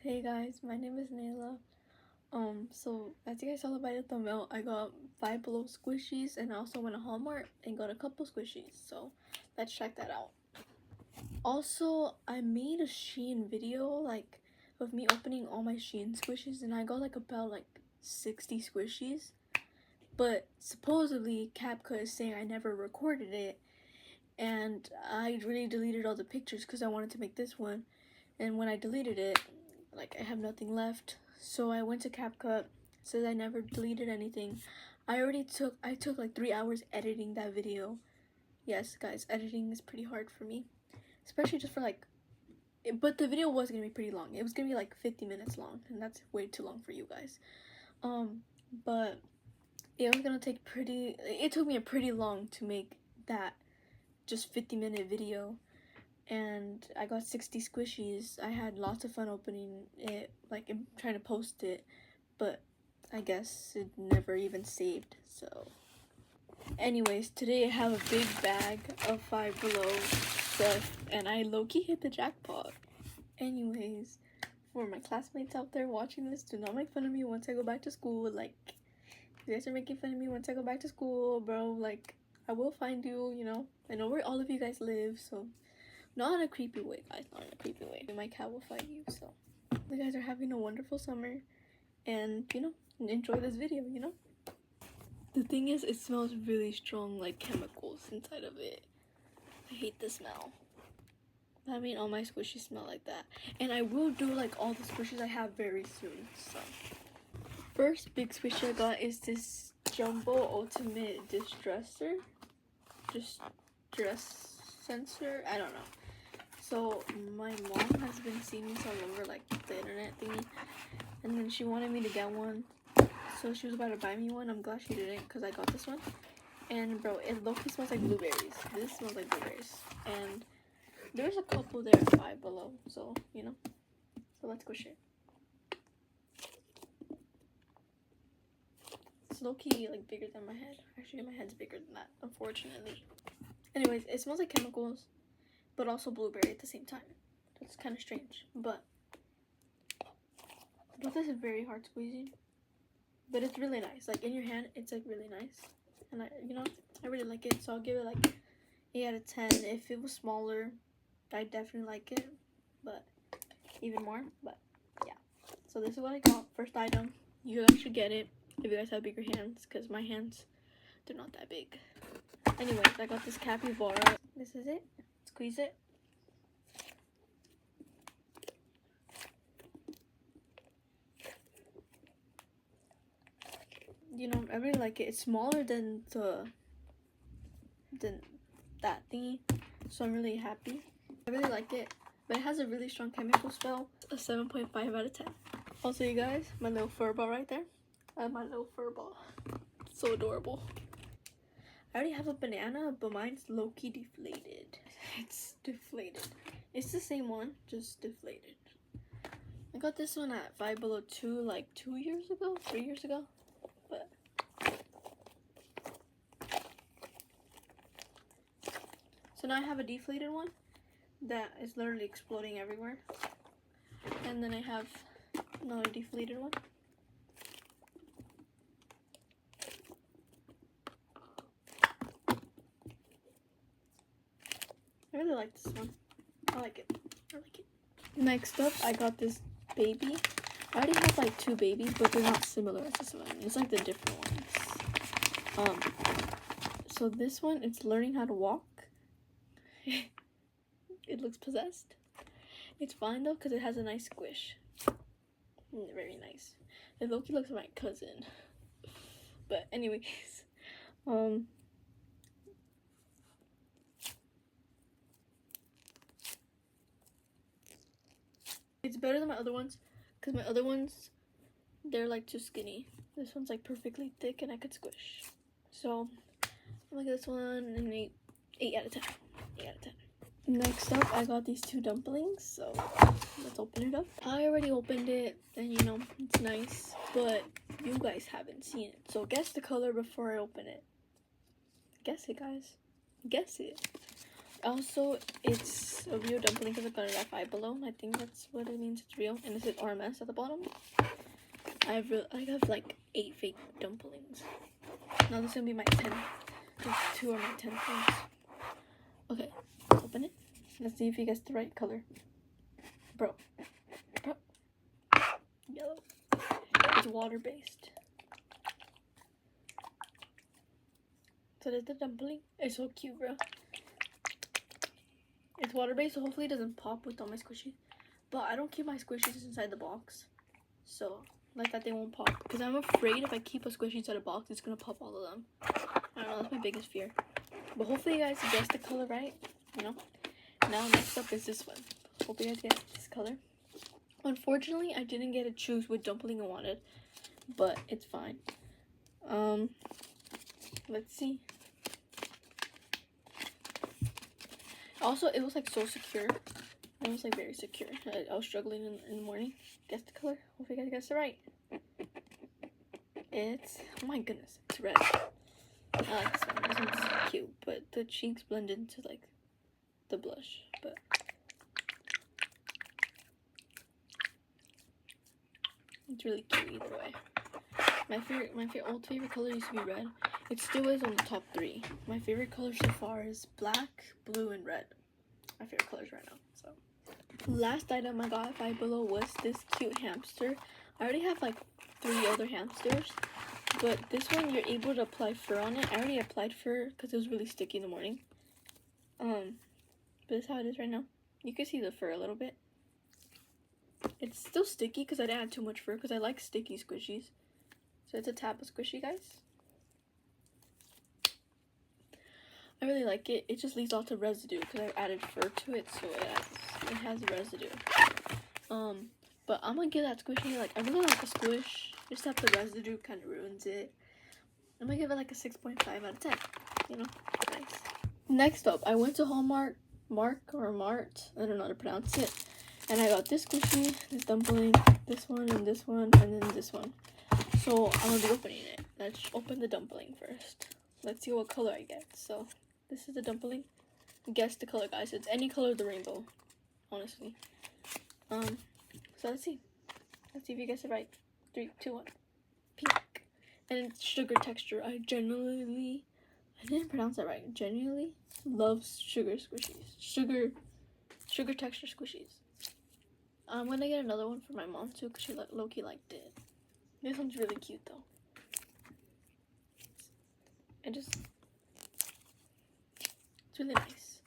Hey guys, my name is Nayla. So as you guys saw by the thumbnail, I got Five Below squishies and I also went to Hallmark and got a couple squishies. So let's check that out. Also, I made a Shein video like of me opening all my Shein squishies and I got like about 60 squishies. But supposedly CapCut is saying I never recorded it and I really deleted all the pictures because I wanted to make this one. And when I deleted it, I have nothing left. So I went to CapCut, says I never deleted anything. I took like 3 hours editing that video. Yes, guys, editing is pretty hard for me. Especially just for but the video was gonna be pretty long. It was gonna be like 50 minutes long, and that's way too long for you guys. But it was gonna take it took me a pretty long to make that just 50-minute video. And I got 60 squishies. I had lots of fun opening it, trying to post it, but I guess it never even saved. So anyways, today I have a big bag of Five Below stuff and I low-key hit the jackpot. Anyways, for my classmates out there watching this, do not make fun of me once I go back to school. If you guys are making fun of me once I go back to school, bro, I will find you, you know. I know where all of you guys live, so not in a creepy way, guys, not in a creepy way. My cat will find you, so you guys are having a wonderful summer, and, you know, enjoy this video, you know? The thing is, it smells really strong, like chemicals inside of it. I hate the smell. I mean, all my squishies smell like that. And I will do, all the squishies I have very soon, so. First big squishy I got is this Jumbo Ultimate Distress Sensor, I don't know. So my mom has been seeing these all over the internet thingy, and then she wanted me to get one, so she was about to buy me one. I'm glad she didn't, because I got this one, and bro, it low-key smells like blueberries. This smells like blueberries, and there's a couple there at Five Below, so you know. So let's go share. It's low-key bigger than my head. Actually, my head's bigger than that, unfortunately. Anyways, it smells like chemicals, but also blueberry at the same time. That's kind of strange, but this is very hard squeezing, but it's really nice. In your hand, it's really nice, and I really like it. So I'll give it 8 out of 10. If it was smaller, I definitely like it, but even more. But yeah, so this is what I got. First item. You guys should get it if you guys have bigger hands, because my hands, they're not that big. Anyways, I got this capybara. This is it. Squeeze it. You know, I really like it. It's smaller than that thingy, so I'm really happy. I really like it, but it has a really strong chemical smell. A 7.5 out of 10. Also, you guys, my little fur ball right there. I have my little fur ball. It's so adorable. I already have a banana, but mine's low-key deflated. It's deflated. It's the same one, just deflated. I got this one at Five Below 2 2 years ago, 3 years ago. But so now I have a deflated one that is literally exploding everywhere, and then I have another deflated one. I really like this one. I like it. Next up, I got this baby. I already have 2 babies, but they're not similar as this one. It's the different ones. So this one, it's learning how to walk. It looks possessed. It's fine though, because it has a nice squish. Very nice. It low-key looks like my cousin. But anyways, it's better than my other ones, because my other ones, they're too skinny. This one's perfectly thick and I could squish. So I like this one, an 8 out of 10. 8 out of 10. Next up, I got these 2 dumplings, so let's open it up. I already opened it, and you know, it's nice, but you guys haven't seen it. So guess the color before I open it. Guess it, guys. Guess it. Also, it's a real dumpling because I got it at Five Below. I think that's what it means. It's real, and it says RMS at the bottom. I have like 8 fake dumplings. Now this is gonna be my 10th. These 2 are my 10 things. Okay, open it. Let's see if you guess the right color. Bro. Yellow. It's water based. So that's the dumpling. It's so cute, bro. It's water based, so hopefully it doesn't pop with all my squishies. But I don't keep my squishies inside the box, so like that they won't pop. Because I'm afraid if I keep a squishy inside a box, it's gonna pop all of them. I don't know, that's my biggest fear. But hopefully you guys guessed the color right, you know. Now next up is this one. Hope you guys get this color. Unfortunately, I didn't get to choose which dumpling I wanted, but it's fine. Let's see. Also, it was like so secure. It was like very secure. I was struggling in the morning. Guess the color. Hope you guys guessed it right. It's, oh my goodness, it's red. I like this one. This one's cute, but the cheeks blend into like the blush. But it's really cute either way. My old favorite color used to be red. It still is on the top 3. My favorite color so far is black, blue, and red. My favorite colors right now. So last item I got at Five Below was this cute hamster. I already have like 3 other hamsters, but this one you're able to apply fur on it. I already applied fur because it was really sticky in the morning. But this is how it is right now. You can see the fur a little bit. It's still sticky because I didn't add too much fur because I like sticky squishies. So it's a tab of squishy, guys. I really like it. It just leaves lots of residue because I added fur to it, so it has residue. But I'm gonna give that squishy, like, I really like the squish. Just that the residue kind of ruins it. I'm gonna give it like a 6.5 out of 10. You know, nice. Next up, I went to Mart, I don't know how to pronounce it. And I got this squishy, this dumpling, this one, and then this one. So I'm gonna be opening it. Let's open the dumpling first. Let's see what color I get. So this is the dumpling. Guess the color, guys. It's any color of the rainbow, honestly. So let's see. Let's see if you guess it right. 3, 2, 1. Pink. And it's sugar texture. I didn't pronounce that right. Genuinely love sugar squishies. Sugar texture squishies. I'm gonna get another one for my mom too because she low-key liked it. This one's really cute though. It's really nice.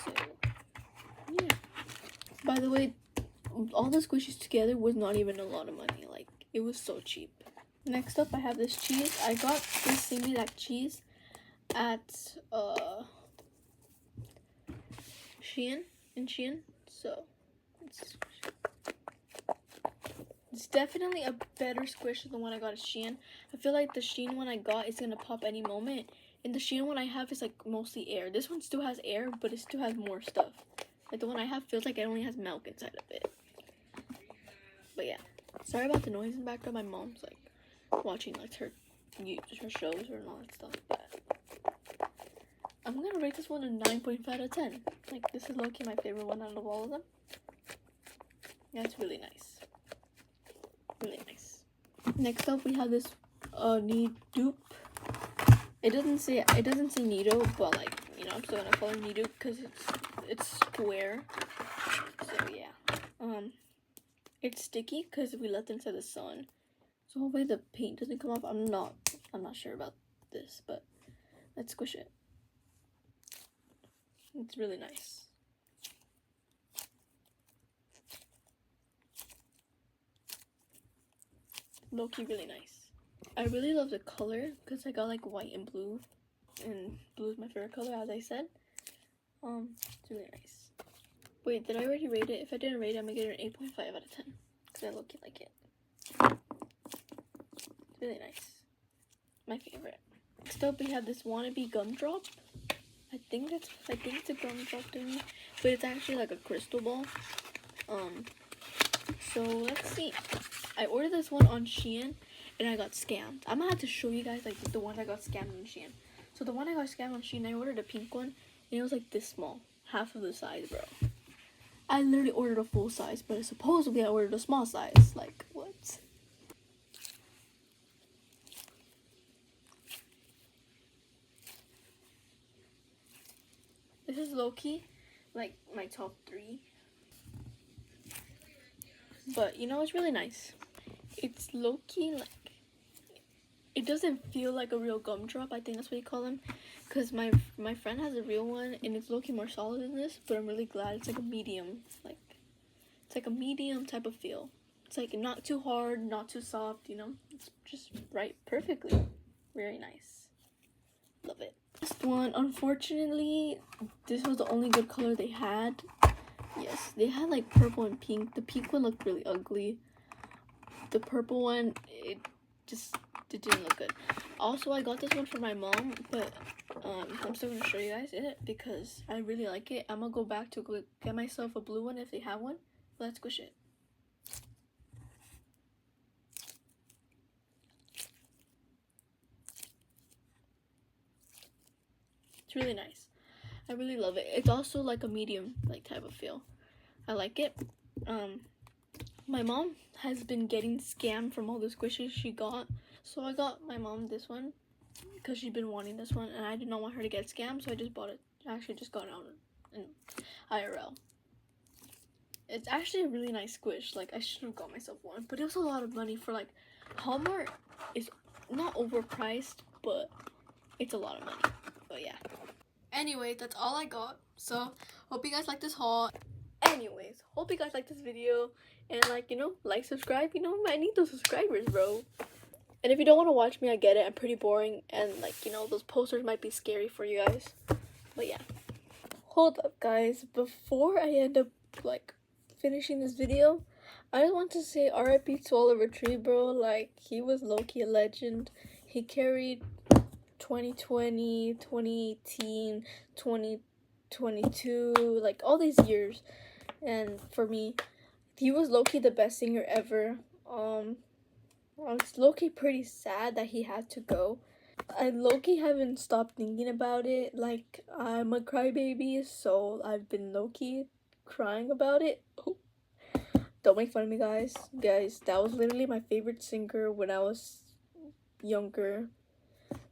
So yeah. By the way, all the squishies together was not even a lot of money. Like, it was so cheap. Next up, I have this cheese. I got this thingy like cheese at Shein. So it's definitely a better squish than the one I got at Shein. I feel like the Shein one I got is gonna pop any moment, and the Shein one I have is like mostly air. This one still has air, but it still has more stuff. Like the one I have feels like it only has milk inside of it. But yeah, sorry about the noise in the background. My mom's like watching like her shows or all that stuff. But I'm gonna rate this one a 9.5 out of 10. Like, this is low-key my favorite one out of all of them. Yeah, it's really nice. Really nice. Next up, we have this knee dupe. It doesn't say Nido, but like, you know, I'm still gonna call her knee dupe because it's square. So yeah. It's sticky because we left it inside the sun. So hopefully the paint doesn't come off. I'm not sure about this, but let's squish it. It's really nice. Low-key really nice. I really love the color because I got like white and blue is my favorite color, as I said. It's really nice. Wait, did I already rate it? If I didn't rate it, I'm gonna get it an 8.5 out of 10 because I low-key like it. It's really nice. My favorite. Next up, we have this wannabe gumdrop. I think it's a gumdrop thingy, but it's actually like a crystal ball. So let's see. I ordered this one on Shein and I got scammed. I'm gonna have to show you guys like the one I got scammed on Shein. So the one I got scammed on Shein, I ordered a pink one and it was like this small, half of the size, bro. I literally ordered a full size, but supposedly I ordered a small size. Like, what? This is low-key, like, my top 3. But, you know, it's really nice. It's low-key, like, it doesn't feel like a real gumdrop. I think that's what you call them. Because my friend has a real one, and it's low-key more solid than this. But I'm really glad it's like a medium. Like, it's like a medium type of feel. It's like not too hard, not too soft, you know? It's just right perfectly. Very nice. Love it. Last one, unfortunately, this was the only good color they had. Yes, they had like purple and pink. The pink one looked really ugly. The purple one, it didn't look good. Also, I got this one for my mom, but I'm still gonna show you guys it because I really like it. I'm gonna go back to get myself a blue one if they have one. Let's squish it. It's really nice. I really love it. It's also like a medium like type of feel. I like it. My mom has been getting scammed from all the squishes she got, so I got my mom this one because she'd been wanting this one, and I did not want her to get scammed, so I just bought it. I actually just got it on in IRL. It's actually a really nice squish. Like, I should have got myself one, but it was a lot of money for, like, Hallmark is not overpriced, but it's a lot of money. But yeah. Anyway, that's all I got. So, hope you guys like this haul. Anyways, hope you guys like this video. And, like, you know, like, subscribe. You know, I need those subscribers, bro. And if you don't want to watch me, I get it. I'm pretty boring. And, like, you know, those posters might be scary for you guys. But, yeah. Hold up, guys. Before I end up, like, finishing this video, I just want to say RIP to Oliver Tree, bro. Like, he was low-key a legend. He carried 2020, 2018, 2022, like, all these years. And for me, he was low-key the best singer ever. I was low-key pretty sad that he had to go. I low-key haven't stopped thinking about it. Like, I'm a crybaby, so I've been low-key crying about it. Oh. Don't make fun of me, guys. Guys, that was literally my favorite singer when I was younger.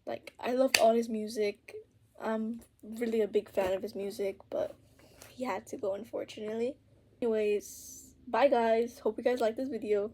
Like, I loved all his music. I'm really a big fan of his music, but he had to go, unfortunately. Anyways, bye, guys. Hope you guys like this video.